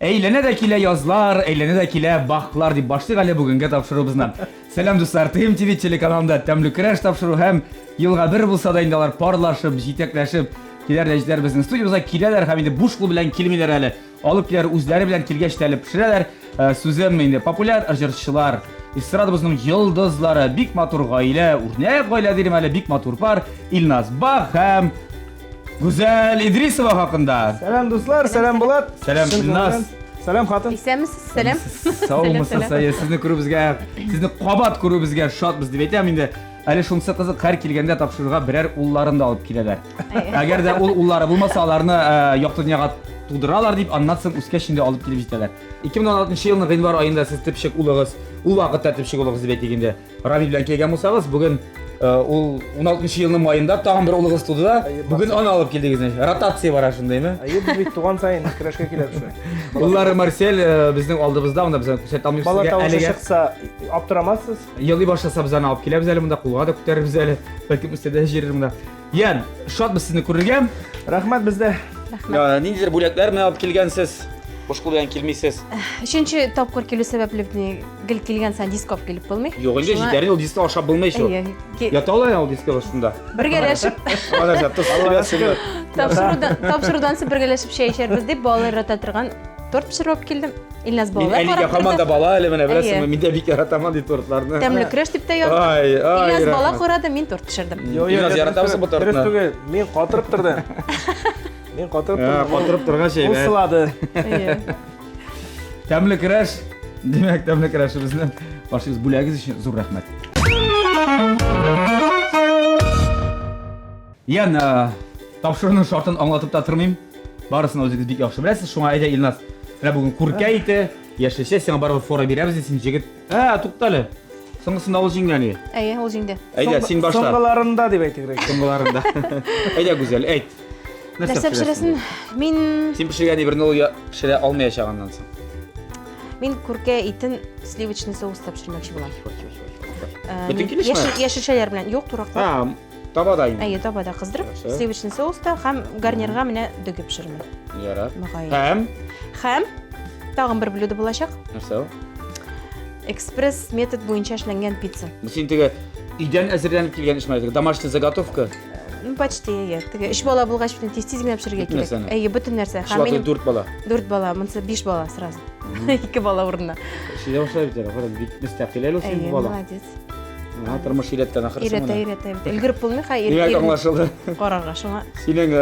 Әйләнә дә килә язлар, әйләнә дә килә бахлар дип башлыйк әле бүгенге тапшыруыбызны. Сәлам дуслар, ТМ ТВ телеканалында тәмле көрәш тапшыру һәм елга бер булса да инде алар парлашып, җитәкләшеп киләр дә җитәр безнең студиябызга киләләр һәм инде буш кул белән килмиләр әле. Алып киләр үзләре белән килгәч тә әле пешерәләр. Сүзем инде популяр җырчылар, эстрадабызның йолдызлары, бик матур гаилә, үрнәк гаилә дирем әле, бик матур пар Илназ Бах һәм Гүзәл Идрисова хакында. Сәлам дуслар, сәлам Булат. Сәлам Илназ. Сәлам хатын. Исәмсез, сәлам. Саумысыз, сезне күрүбезгә, сезне кабат күрүбезгә шатбыз дип әйтәм инде. Әле шунысы кызык, һәр килгәндә тапшырырга берәр улларын да алып киләләр. Әгәр дә ул уллары булмаса, аларны якты дөньяга тудыралар дип, аннан соң үскәч инде алып килеп җитәләр. 2016 елның гыйнвар аенда сез төпчек улыгыз, ул вакытта төпчек улыгыз дип әйтик инде. Раби белән килгән булсагыз, бүген ул 16 елның майында тагын бер улыгыз туды да, бүген аны алып килдегез. Ротация бара шундаймы? Без бит туган сайын көрәшкә киләбез. Уллары Марсель безнең алдыбызда, монда безне күрсәтә алмыйбыз Бала сезгә тавышы әлегә. чыкса, аптырамассыз. Елый башласа без аны алып киләбез әле монда, кулга да күтәрербез әле. Бәлки үстәдә җирер монда. Ян, шатбыз сезне күрергә. Рәхмәт бездә. Ниндидер бүләкләр менә алып килгәнсез? Буш кул белән килмисез. Өченче тапкыр килү сәбәпле гел килгән сан дископ килеп булмый. Юк, инде җитәр, ул дискә ашап булмый шу. Ята алай ул дискә шунда. Бергәләшеп, Алар тус. тапшырудан соң бергәләшеп чәй эчәрбез дип, балалар рата торган торт пешереп килдем. Илназ Мин балалар әлегә һаман да бала әле менә беләсезме, мин дә бик яратам ди тортларны. Тәмле көрәш дип тә яздым. Ай, Илназ бала рәхмәт. курады, мин торт пешердем. Илназ яратамсың бу тортны? Дөрес түгел, мин катырып торды. Мин катырып тордым. Катырып торган шәй. Ул сылады. Тәмле көрәш. Димәк, тәмле көрәшебезне башлыгыз бүләгез өчен зур рәхмәт. Ян, тапшыруның шартын аңлатып та тормыйм. Барысын үзегез бик яхшы беләсез. Шуңа әйдә Илназ, менә бүген күркә ите, яшелчә сиңа барыбер фора бирәбез ди, син җигет. Туктале. Соңгысында ул җиңгән иде. Ул җиңде. Әйдә, син башла. Соңгыларында дип әйтегрәк. Соңгыларында. Әйдә, Гүзәл, әйт. Нәрсә пешерәсең? Мин Син пешергән иберне ул пешерә алмаячагыннан соң. күркә итен сливочный соуста пешермәкче булам. Бөтен килешме? Яшелчәләр белән, юк, тураклап. Табада инде. Табада кыздырып, сливочный соуста һәм гарнирга менә дөгеп пешерәм. Ярар. Һәм тагын бер блюдо булачак. Нәрсә ул? Экспресс метод буенча эшләнгән пицца. Син теге өйдән әзерләнеп килгән эшмә, домашний заготовка. Почти, теге 3 бала булгач бөтен тиз-тиз генә пешерергә кирәк. Бөтен нәрсә. Һәм мин 4 бала. 4 бала, монысы 5 бала сразу. 2 бала урынына. Шидә башлап битәр, бик мөстәкыйль син бала. Молодец. Тормыш өйрәткән ахырсы. Өйрәтә. Өлгереп булмый, Димәк аңлашылды. Карарга шуңа. Синең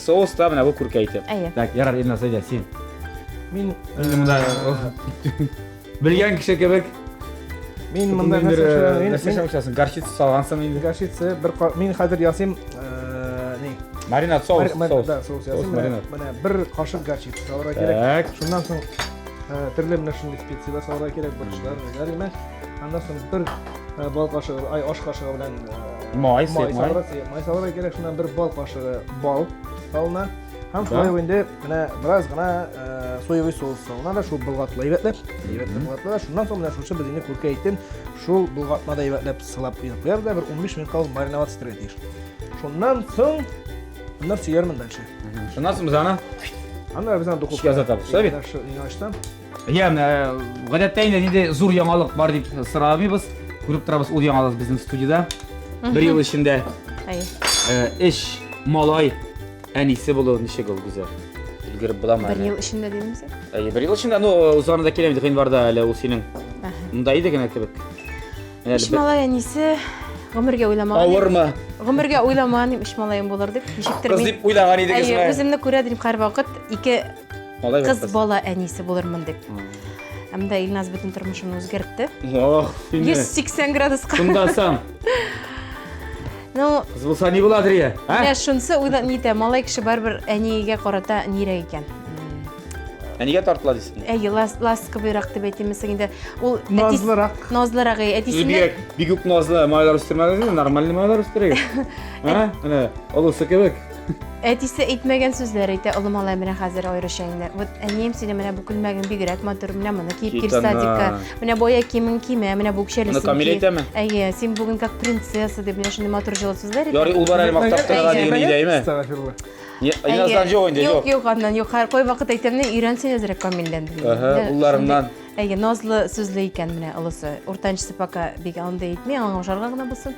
соуста менә бу күркә ите. Так, ярар, Илназ, әйдә, син. Мин Монда белгән кеше кебек. Мин монда нәрсә эшләсен? Горчица салгансың инде. Горчица мин хәзер ясыйм, Маринад соус. Соус ясыйм. Менә бер кашык горчица салырга кирәк. Шуннан соң төрле менә шундый специялар салырга кирәк, борчылар, нәләр. Аннан соң бер бал кашыгы, аш кашыгы белән май салырга кирәк. Шуннан бер бал кашыгы бал салына. Һәм шулай инде менә бераз гына соевый соус салына да шул болгатла әйбәтләп. Шуннан соң менә шушы без инде күркә итен шул болгатмада әйбәтләп сылап куябыз да бер 15 минутка мариновать итәргә тиеш. Шуннан соң bunlar sıyarım dальше. Шуннан соң без аны Аннары без аны духовкага узатабыз, шулай бит? Иңаштан. Гадәттә инде зур яңалык бар дип сорамыйбыз. Күреп торабыз, ул яңалык безнең студияда. Бер ел эчендә эш малай әнисе булу ничек ул Гүзәл? Өлгереп буламы? Бер ел эчендә димсез? Бер ел эчендә, узганда киләм дип гыйнварда әле ул синең. Монда иде генә кебек. Эш малай әнисе гомергә уйламаган. Авырмы? Гомергә уйламаган эш малаем булыр дип, ничектер Кыз дип уйлаган идегезме? Үземне күрә дип һәр вакыт 2 кыз бала әнисе булырмын дип. Әмдә Илназ бөтен тормышымны үзгәртте. 180 градуска. Шундасың. Кыз булса ни буладыр я? Менә шунысы уйлап нитә, малай кеше барбер әниегә карата нирәк икән. Әнигә тартыла дисең? Ласковыйрак дип әйтәмсең инде. Ул Назлырак әтисенә бик үк назлы малайлар үстермәгез, нормаль малайлар үстерегез. Менә олысы кебек. Әтисе әйтмәгән сүзләр әйтә, улы малай менә хәзер аеруча инде. Вот әнием сине менә бу күлмәгең бигрәк матур, менә моны киеп кир садикка. Менә боя киемең киемә, менә бу кешелесен. Камил әйтәме? Син бүген как принцесса дип менә шундый матур җылы сүзләр әйтә. Ярый, ул бар әле мактап торган диген идеяме? Айназдан жоқ инде, жоқ. Yok, andan yok. Her koy vakit aytemne öğrensen ezrek kamillendi. Уларымнан. Әйге назлы сүзле икән менә олысы. Уртанчысы пока бик анда әйтми, аңа ошарга гына булсын.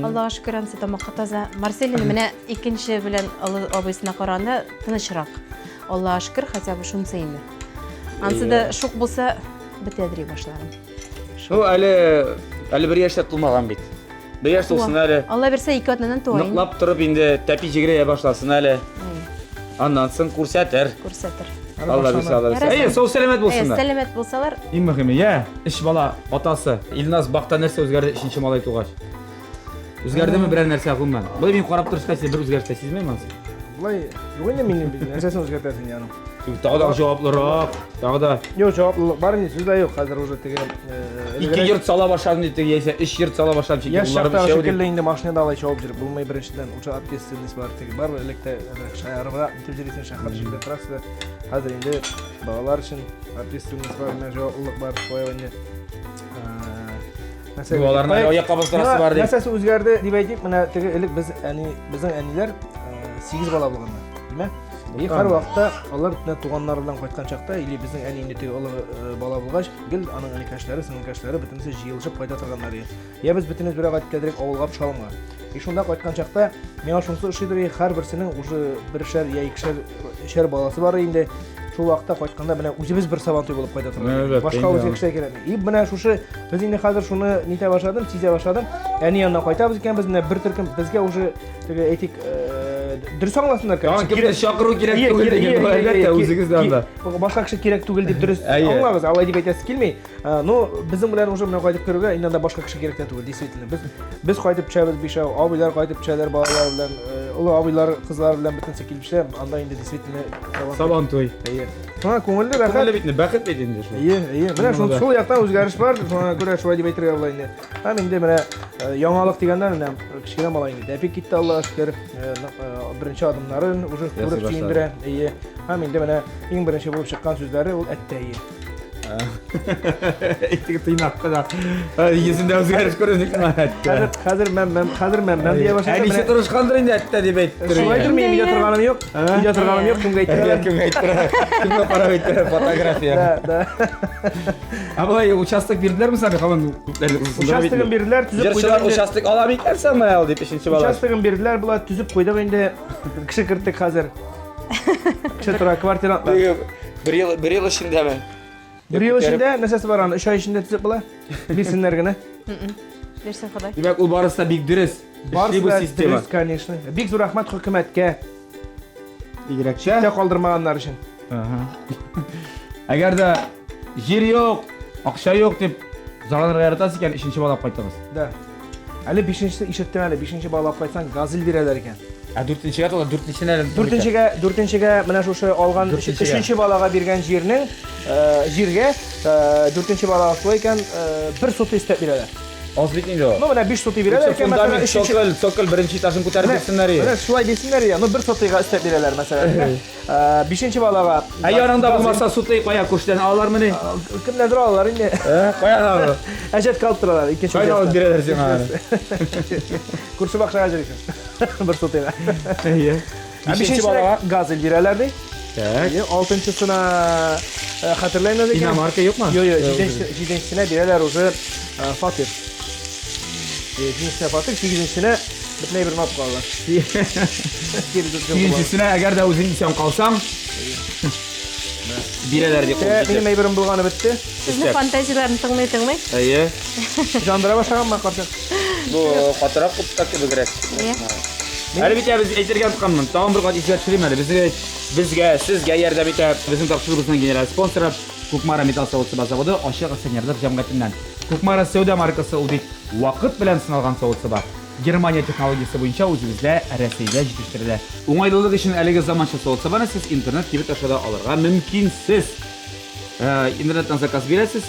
Аллага шөкер, ансы тамакка таза. Марселин менә икенче белән абысына караганда тынычрак. Аллага шөкер, хотя бы шунысы инде. Ансы да шук булса бетәдри башларым. Шу әле бер яшьтә тулмаган бит. Бер яшь тулсын әле. Алла берсә 2 атнадан туайын. Ныклап торып инде тәпи җигерә башласын әле. Аннан соң күрсәтер. Күрсәтер. Алла бирсә, Алла бирсә. Әйе, сау сәламәт булсыннар. Сәламәт булсалар. Иң мөһиме, я, эш бала атасы. Илназ бакта нәрсә үзгәрде икенче малай тугач? Үзгәрдеме берәр нәрсә гомумән? Бу мин карап торышка сез бер үзгәртә сизмәйме сез? Булай, юк инде минем нәрсәсен үзгәртәсен яным. Тагы да җаваплырак, тагы да Yok cevap var mı? Söz de yok. Hazır уже tegen. ике йорт сала башлады дип яисә 3 йорт сала башлады чөнки Yaş уллары şartlar бишәү дип. şekilde indi maşinada alay çabuk jirip bulmay birinçiden uçak atkesininiz var tegi var elekte şayarıga tebjirisen şahar şekilde trasda hazır indi bağlar için atkesininiz var ne cevaplık var koyavanye Балаларның аяққа бастырасы бар дип. Нәрсәсе үзгәрде дип әйтик, менә теге элек без безнең әниләр 8 бала булганнар. Димә? Һәр вакытта алар туганнары белән кайткан чакта, или безнең әни инде теге бала булгач, гел аның әникәшләре, сеңлекәшләре бөтенесе җыелышып кайта торганнар иде. Я без бөтенез бер агат кәдрек авылга шалма. Шунда кайткан чакта, миңа шунысы ошыйдыр, һәр берсенең уже бершәр я икешәр баласы бар инде. Шул вакытта кайтканда менә үзебез бер сабантуй булып кайта торган. Башка үзгә кешегә кирәк. И менә шушы без инде хәзер шуны нитә башладым, сизә башладым. Әни янына кайтабыз икән, без менә бер төркем безгә уже теге әйтик дөрес аңласыннар Яңа кемдер чакыру кирәк түгел дигән әлбәттә үзегез дә анда. Башка кеше кирәк түгел дип дөрес аңлагыз, алай дип әйтәсе килми. Ну, безнең белән уже менә кайтып керүгә инде башка кеше кирәк тә түгел, действительно. Без кайтып төшәбез бишәү, абыйлар кайтып төшәләр балалар белән, улы абыйлар, кызлар белән бөтенсе килеп төшә, анда инде действительно Сабантуй. Әйе. Шуңа күңелле бәхет. Күңелле битне, бәхет бит инде шу. Әйе. Менә шул яктан үзгәреш бар. Шуңа күрә шулай дип әйтергә була инде. Һәм инде менә яңалык дигәндә менә кичкенә малай инде. Дәпик китте Аллага шөкер. Беренче адымнарын уже күреп киендерә. Әйе. Һәм инде менә иң беренче булып чыккан сүзләре ул әттәйе. Итеге тыйнакка да. Йөзендә үзгәреш күренек мәттә. Хәзер мен дия башлады. Әнисе турышкандыр инде әттә дип әйтте. Шулайдыр, мин видео торганым юк. Видео торганым юк, кемгә әйтергә. Кемгә әйтте? Кемгә карап әйтте фотография? Да. Абай участок бирделәрме сәгә һаман Участогын бирделәр, түзеп Җырчылар куйдык. участок ала бикәрсәң менә ул дип ишенче бала. Участогын бирделәр, була түзеп куйдык инде. Кеше керттек хәзер. Кеше тора квартирада. Бер ел эчендәме? Bir yıl içinde nesesi var anı, 3 ay içinde tüzüp bula. Bilsinler gene. Берсен Ходай. Димәк, ул барысы да бик дөрес. Эшли бу Barısı система. dürüst, конечно. Bik zor rahmet hükümetke. Игрәкчә. Tek kaldırmaganlar için. Әгәр дә җир юк, акча юк дип зарарга яратасыз икән, ишенче балап кайтыгыз. Da. Ali 5-nче işittim ali 5-nче bağlap kaytsan gazil bireler eken. 4-нчегә тула, 4-нченә. 4-нчегә менә шушы алган 3-нче балага биргән җирнең җиргә 4-нче балага шулай икән 1 сот истәп бирәләр. Аз бит инде. Ну менә 5 сот бирәләр икән мәсәлән Сокол беренче этажын күтәреп бирсеннәр. Менә шулай дисеннәр я. Ну 1 сотыга истәп бирәләр мәсәлән. 5-нче балага. Янында булмаса суты кая күштән алалармы ни? Кемнәдер алалар инде. Кая? Әҗәт калдыралар икенче. Кая алып бирәләр сиңа? Курсы бакчага җирәк. 1 сотыга. Әйе. 5-нче балага газил бирәләр ди. Так. 6-нчысына хәтерләймәс икән. Динамарка юкмы? Yok, 7-нчесенә бирәләр уже фатир. 7-нчесенә фатир, 8-нчесенә бөтенләй бер нот калган. 8-нчесенә әгәр дә үзең исән калсаң, бирәләр дип Минем әйберем булганы бетте. Сезнең фантазияларны тыңлый. Әйе. Жандыра башлаганмы каршы? Бу фатырак кутта кебегрәк. Әле бит без әйтергә тотканмын. Тагын бер кат исгә төшерим әле. Безгә, сезгә ярдәм итә безнең тапшырыгыбызның генераль спонсоры Кукмара металл заводы Ачык акционерлык җәмгыятеннән. Кукмара сәүдә маркасы ул бит вакыт белән сыналган завод. Германия технологиясе буенча үзебездә Россиядә җитештерелә. Уңайлылык өчен әлеге заманча заводны сез интернет кибет ашада алырга мөмкинсез. Интернеттан заказ бирәсез,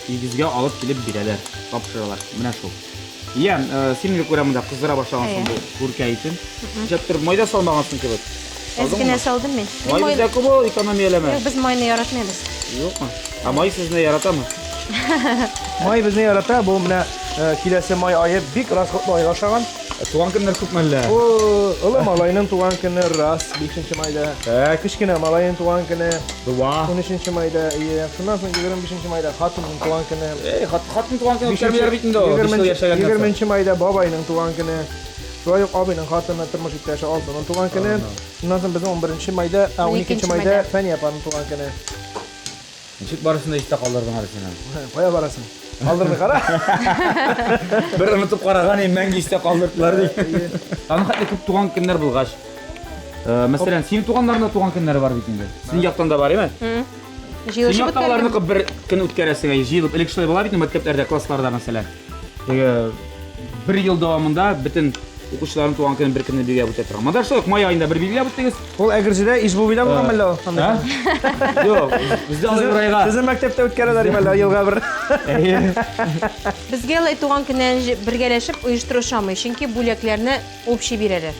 игезгә алып килеп бирәләр, тапшыралар. Менә шул. Я, синең күрә монда кыздыра башлагансың бу күркә итен. Җәптер майда салмагансың кебек. Эзгенә салдым мин. Май бездә күп экономияләмә. Без майны яратмыйбыз. Юкмы? Май сезне яратамы? Май безне ярата, бу менә киләсе май айы бик расходлы айга ашаган. Tuğan günler küpmelle. O ılı malayının tuğan günü ras 5-nji mayda. Kışkine malayının tuğan günü Dua. 13-nji mayda. Şundan soň 25-nji mayda hatımın tuğan günü. Hatın tuğan günü ötkärmeler bitinde o. 20-nji mayda babayının tuğan günü. Şoýa abynyň hatyna turmuş ýetişi aldynyň tuğan günü. Şundan soň bizim 11-nji mayda, 12-nji mayda Fani yapanyň tuğan günü. Nişik barysynda iste kaldırdın arasına. Koya barasın. Aldırdı kara. Bir unutup karagan emäňge iste kaldırdılar diýip. Any hatda köp tuğan günler bulgaç. Mesela senin tuğanlarında tuğan günleri var bitinde. Sizin ýaktan da bar emi? Senin Жыйылышып ýakdaklaryny bir gün ötkäresiň, ýylyp elekşiler bolar bitinde maktablarda, klasslarda mesela. Bir ýyl dowamında bütün okuwçylaryň tuğan günini bir günde belgilep ötýär. Manda şol may aýynda bir belgilep ötdiňiz. Ol ägirjide iş bu bilen bolgan malla o. Ha? Yok, bizde azır bir ayga. Sizin maktabda ötkäreler malla ýylga bir. Bizge ла туган күннән бергәләшеп оештырышамый, чөнки бүләкләрне общий бирәләр.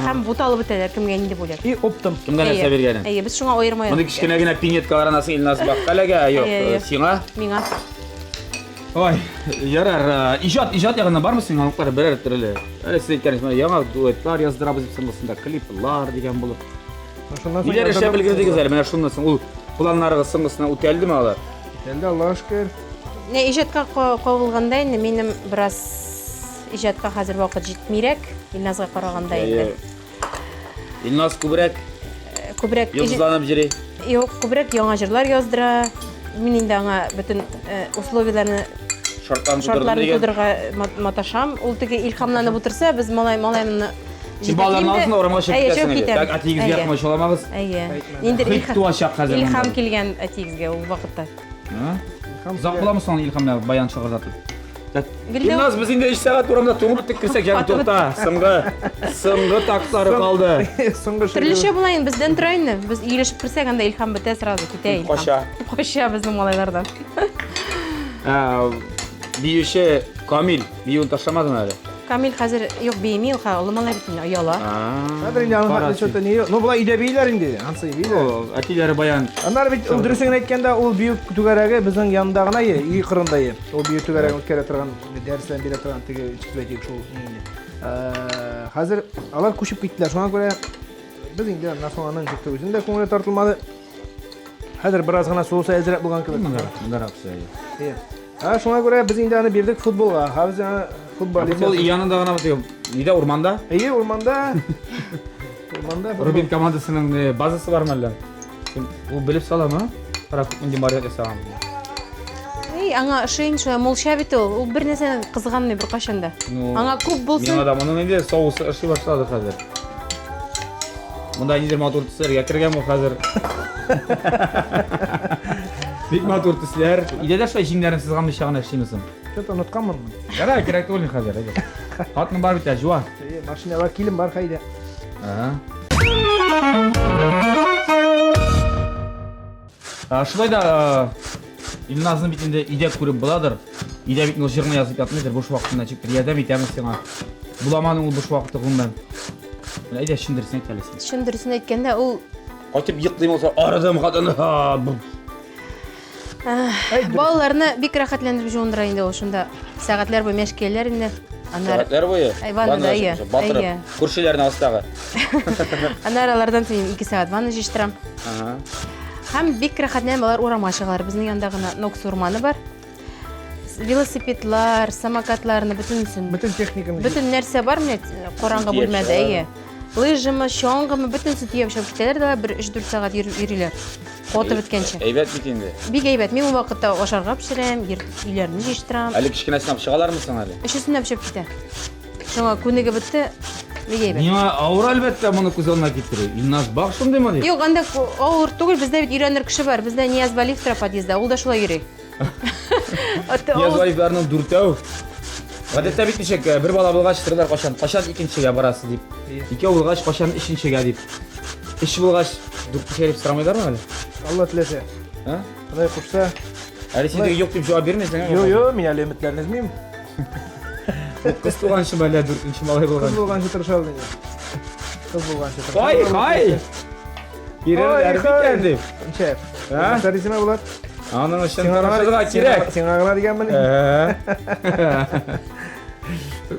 Һәм буталы бетәләр кемгә инде бүләк. И оптым. Kimden нәрсә бергәнен? Әйе, biz шуңа аермай. Моны кичкенәгенә пинеткалар анасы Илназ баккалага, yok, сиңа. Миңа. Ой, ярар, ижад ягына бармы син алыклар берәр төрле. Әле сез әйткәнез, яңа дуэтлар яздырабыз дип сыңгысында клиплар дигән булып. Шундан Ниләр эшләп белгердегез әле? Менә шуннан соң ул планнарыгыз сыңгысына үтәлдеме алар? Әлдә Аллаһка шөкер. Не иҗатка кагылганда инде минем бераз иҗатка хәзер вакыт җитмирәк, Илназга караганда инде. Илназ Күбрәк йолдызланып җири. Юк, күбрәк яңа җырлар яздыра. Мин инде аңа бөтен условияларны шартларны тудырга маташам. Ул теге илһамланып утырса, без малайны Син балаларны алсың, урамга чыгып китәсең. Так атигез якмый шоламагыз. Әйе. Инде илһам килгән атигезгә ул вакытта. Зак буламысың илһамлар баян чыгырдатып. Илназ biz инде 3 сәгать урамда туңып кирсәк җан тукта. Сыңгы таклары калды. Төрлечә булайын, бездән тора инде. Без иелешеп кирсәк, анда илһам бетә сразу китә. Каша безнең малайлардан. Биюче Камил, биюн ташламадың әле. Камил хәзер юк бейми, ул малай бит аяла. Хәзер инде аны чөтә не. Ну була иде бийләр инде. Ансы бийләр. Әтиләре баян. Аннар бит дөресен әйткәндә ул бию түгәрәге безнең янда гына үй кырында. Ул бию түгәрәге үткәрә торган дәресләр бирә торган теге үстәдәге шул инде. Хәзер алар күчеп киттеләр. Шуңа күрә без инде Насоаның җитте үзендә күңеле тартылмады. Хәзер бераз гына соусы әзрәк булган кебек. Монда раксы. Шуңа күрә без инде аны бирдек футболга. Хәзер футбол янында гына бит. Нидә урманда? Әйе, урманда. Рубин командасының базасы бар мәллә. Ул белеп саламы? Карап инде Мария сагам. Аңа шейн шуя молча бит ул бер нәрсәне кызганмый бер кашанда. Аңа күп булсын. Миңа да моның инде соусы эшли башлады хәзер. Монда нидер матур төсләргә кергән бу хәзер. Бик матур төсләр. Идәдә шулай җиңнәрен сызганмый чагына эшлимесең? Что-то уnutkанмын. Ярай, кирәк түгел хәзер. Хатны бар бит, җуа. Машинага килем бар хайда. Шулай да Илназның битендә идә күреп буладыр. Идә бит җырны язып ятмыйдыр буш вакытында чик ярдәм итәме сиңа. Буламаның ул буш вакытты гомумән. Менә идә шундырсын әле. Шундырсын әйткәндә ул Кайтып йыклыйм булса арадым хатыны. балаларны бик рәхәтләндереп җуындыра инде ул шунда. Сәгатьләр буе мәшкәләр инде. Сәгатьләр буе. Ваннада әйе. Батырып, күршеләрне астагы. Анаралардан соң 2 сәгать ванна җыштырам. Һәм бик рәхәтләнеп алар урамга чыгалар. Безнең янда гына Нокс урманы бар. Велосипедлар, самокатларны Бөтен техниканы. Бөтен нәрсә бар менә караңгы бүлмәдә, әйе. Лыжымы, чоңгымы, бөтенсе тиеп чыгып китәләр дә 1-3 сәгать йөриләр. Каты беткәнче. Әйбәт бит инде. Бик әйбәт. Мин ул вакытта ашарга пешерәм, өйләрне җыштырам. Әле кичкенә сынап чыгалармы соң әле? Өчесенә пешеп китә. Шуңа күнеге бетте. Бик әйбәт. Миңа авыр әлбәттә моны күз алдына китерү. Илназ бак шундыймы ди? Юк, анда авыр түгел, бездә бит өйрәнер кеше бар. Бездә Нияз Валиев тора подъездда, ул да шулай йөри. Нияз Валиевларның дүртәү. Гадәттә бит ничек бер бала булгач торалар кашан икенчегә барасы дип. Ике булгач кашан өченчегә дип. Эш булгач дүртенчегә дип сорамыйлармы әле? Алла теләсә. Кандай кушса. Әле син юк дип җавап бирмәсәң. Юк, мин әле өметләрне үзмим. Кыз туганчы мәлә дүртенче малай булган. Кыз булганчы тырышалды. Кыз булганчы тырышалды. Ай! Кирәк икән дип. Шеф. Сәрисемә булат. Аның өчен тарашырга кирәк. Сиңа гына дигәнмен.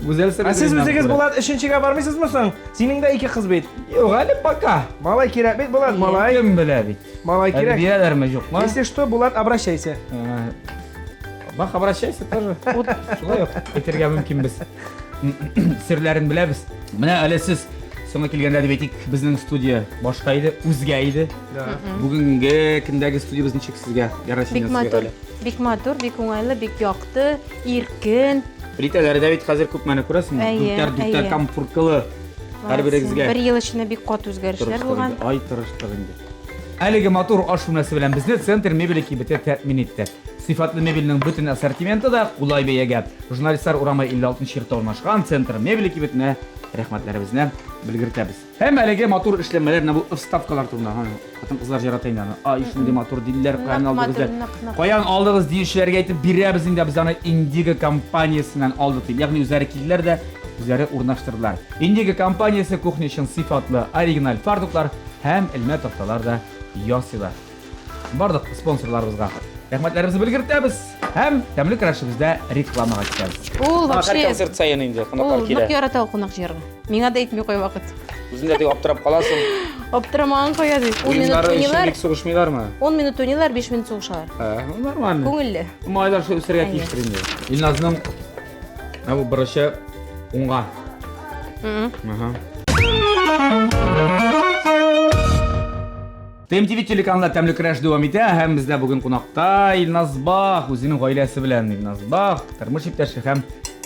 Güzel sırrı. Siz o'zingiz bo'ladi, ishonchiga bormaysizmi so'ng? Sening da ikki qiz bet. Yok hadi пока. Malay kerak bet bo'ladi, malay. Kim biledik. Malay kerak. Hediyeler yok mu? Если что, bo'ladi, обращайся. Bak обращайся тоже. Şulay yok. Getirgen mümkün biz. Sirlerini bilemiz. Mine öyle siz sonra kelgende de betik bizning studiya boshqaydi, o'zgaydi. Bugungi kundagi studiya bizni sizga Bik motor, bik motor, bik o'ng'ayli, bik yoqdi, erkin. Plitalar David hozir ko'p mana ko'rasizmi? Duktar komfortli. Har biringizga. 1 yil ichida bik qat o'zgarishlar bo'lgan. Ay tirishtirindi. Haligi motor oshxonasi bilan bizni Center Mebel ekibida ta'min etdi. Sifatli mebelning butun assortimentida qulay beyaga jurnalistlar urama 56 yilda o'rnashgan Center Mebel ekibini rahmatlarimizni bildiramiz. Hem haligi motor ishlanmalarni bu stavkalar turida, xotin qizlar jarataydan. Ay shunday motor dillar qo'yan oldingizlar. Qo'yan oldingiz deyishlarga aytib beramiz endi biz ana Indigo kompaniyasidan oldik. Ya'ni o'zlari keldilarda o'zlari o'rnashtirdilar. Indigo kompaniyasi kuxnya uchun sifatli original fardoqlar hem ilmiy to'xtalarda yosilar. Bardiq sponsorlarimizga rahmatlarimizni bildiramiz. Hem Tamlik Rashimizda reklamaga chiqamiz. Ul вообще konsert sayın indi. Ul naq yarata qo'noq yerga. Menga da aytmay qo'y vaqt. O'zingda deb optirab qolasan. Optiramagan qo'yadi. 10 minut o'ynalar. So'g'ishmaylarmi? 10 minut o'ynalar, 5 minut so'g'ishar. Ha, normal. Ko'ngilli. Maylar shu usirga tiyishtiring. Ilnazning bu birishi unga. Aha. TMTV telekanalida Tamlik Rash davom etadi. Ham bizda bugun qo'noqda Ilnaz Bax, o'zining oilasi bilan Ilnaz Bax, turmush iптаshi ham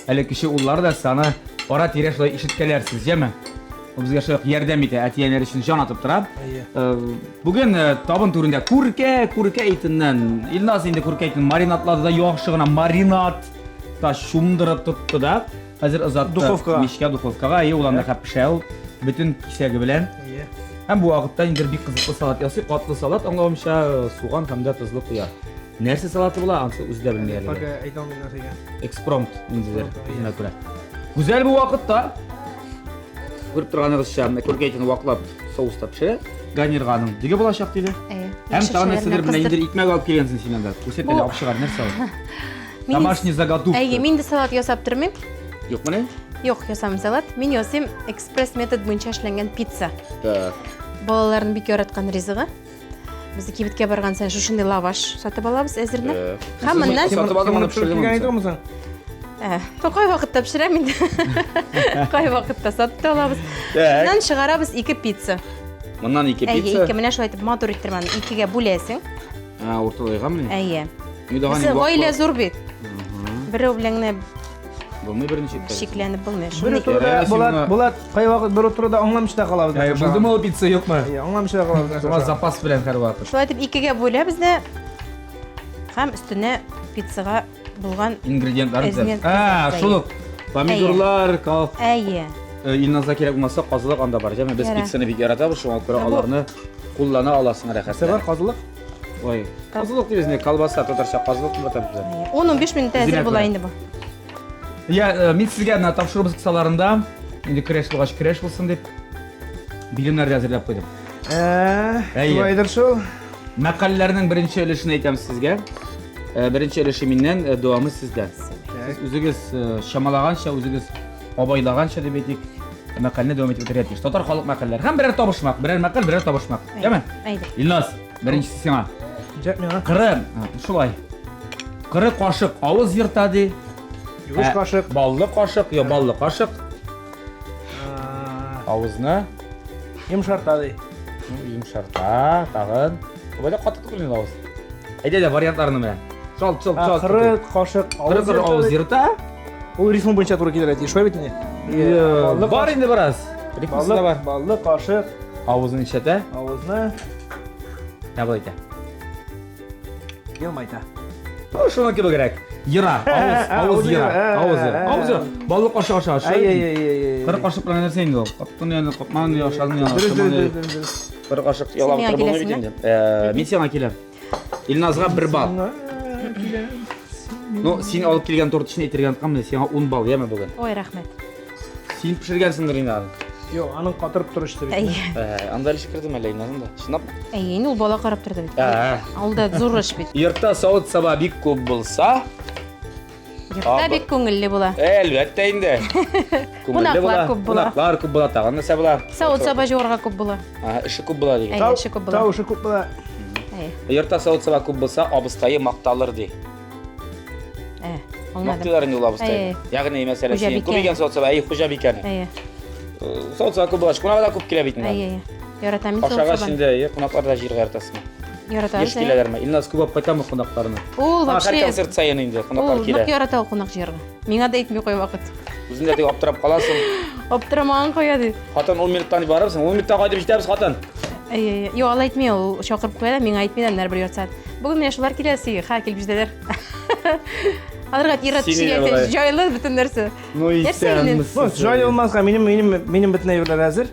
hali kishi ular da sana ora tira shulay eshitganlarsiz, jami? U bizga shu yordam etadi, atiyalar uchun jon atib turib. Bugun tabin turida kurka etidan Ilnaz endi kurka etini marinadlarda yaxshigina marinad ta shumdirib turibdi-da. Hozir azatda mishka duxovkaga ularni qilib pishadi. Butun kisagi bilan. Hem bu vaqtda endi bir qiziqli salat yasay, qatlı salat, anlamsha so'g'on hamda tuzli qo'yar. Narsa salati bo'lar, ansa o'zida bilmaydilar. Bak aytolmayman narsaga. Eksprompt injilar, shunday ko'ra. Go'zal bu vaqtda ko'rib turganingizcha, ko'rgaytini vaqlab sousda pishirib, ganirganing diga bo'lashaq deydi. Hem tag'in narsalar bilan endi ikmak olib kelgansiz senanda. Ko'rsatadi olib chiqar narsa. Домашний заготовка. Menda salat yasab turmim. Yo'qmi ne? Yo'q, yasamam salat. Men yasam ekspres metod bo'yicha ishlangan pizza. Так. Bolalarning bek yaratgan rizig'i. Biz kibitga borgan sayin shunday lavash sotib olamiz azirni. Hammadan sotib oldim, mana pishirdim. Aytmoqmisan? Qay vaqtda pishiraman. Qay vaqtda sotib olamiz. Bundan chiqaramiz 2 pizza. Bundan 2 pizza. 2 mana shu aytib motor ettirman, 2 ga bo'lasing. Ha, o'rtalayganmi? Ayya. Biz oila zo'r bet. Biri bilan bo'lmay bir necha sheklanib bo'lmaydi. Bir turda bo'ladi, qay vaqt bir turda anglamishda qolamiz. Bildimi o pizza yo'qmi? Anglamishda qolamiz. Biz zapas bilan har vaqt. Shu aytib 2 ga bo'labizda ham ustuna pizzaga bo'lgan ingrediyentlarimiz. Ha, shuluq. Pomidorlar, kaf. Ayya. Ilnazga kerak bo'lmasa qoziq anda bor. Biz pizzani bir yaratamiz, shunga ko'ra ularni qo'llana olasiz rahat. Sevar qoziq? Voy. Qoziq deymiz, kolbasa, to'tarcha qoziq deb atamiz. 10-15 minutda hazır bo'lar endi bu. Ya, men sizga topshirib qisalarinda endi crash bo'lgach crash bo'lsin deb bilimlarni hazırlab qo'ydim. Shunaydir shu. Maqallarning birinchi ilishini aytamiz sizga. Birinchi ilishi mendan, davomi sizda. Siz o'zingiz shamalagancha, o'zingiz oboylagancha deb aytdik. Maqalni davom etib o'tiryapsiz. Totar xalq maqallari ham birer topishmoq, birer maqal, birer topishmoq. Deymi? Aydi. Ilnaz, birinchisi senga. Qirib, shulay. Qirib qoshiq ovoz yirtadi. Yumush qoshiq. Ballı qoshiq, yo ballı qoshiq. Ovozni yumshartadi. Yumsharta, tag'in. Bo'la qattiq qilinadi ovoz. Ayda variantlarini mana. Chol. Qirib qoshiq ovoz yirta. U ritm bo'yicha to'g'ri keladi. Shu bitini. Bor endi biroz. Ritmida bor. Balli qoshiq. Ovozni ichata. Ovozni. Nima bo'laydi? Yilmaydi. Shuna kerak. Yira, ovoz yira. Ovoz. Balli qoshiq oshar. Bir qoshiq bilan narsa endi. Qattiqni endi qopman yoshlarni bir qoshiq yalab turib bo'lmaydi endi. Men senga kelam. Ilnazga 1 ball. No, sen olib kelgan tort ishni aytirgan qamda senga 10 ball yema bugun. Voy, rahmat. Sen pishirgansindir endi. Yo'q, aniq qotirib turishdi. Anda ish kirdim hali Ilnazda. Shinab. Endi u bola qarab turdi. Alda zo'rash bit. Erta soat sababi ko'p bo'lsa, Йортта бик күңелле була. Әлбәттә инде. Кунаклар күп була. Кунаклар күп була, тагын нәрсә була? Савыт-саба жуырга күп була. Эше күп була диген. Әйе, эше күп була. Тауышы күп була. Әйе. Йортта савыт-саба күп булса, абыстайы макталыр ди. Olmadı. Мактылар инде ул абыстай. Әйе. Ягъни мәсәлән, син Хуҗабикә. күп икән савыт-саба, әйе хуҗабикәне. Әйе. Савыт-саба күп була, кунак да күп килә бит инде. Әйе. Яратам Ашага савыт-сабаны. шиндә, кунаклар да җиргә артасына. Яратам. Еш киләләрме? Илназ күп алып кайтамы кунакларны? Ул Һәр вообще. концерт сайын инде кунаклар Ул нык килә. ярата ул кунак җиргә. Миңа да әйтми куй вакыт. Үзендә тик аптырап каласың. Аптырамаган куя ди. Хатын 10 минуттан барырсың. 10 минутта кайтып җитәбез хатын. Әйе. Юк, алай әйтми ул чакырып куя да, миңа әйтми дә нәр бер ярсат. Бүген менә шулар киләсе, ха килеп җитәләр. Аларга ират Сине дә кешегә болай. җайлы бөтен нәрсә. Ну Нәрсә Жай olmazsa benim bütün evler hazır.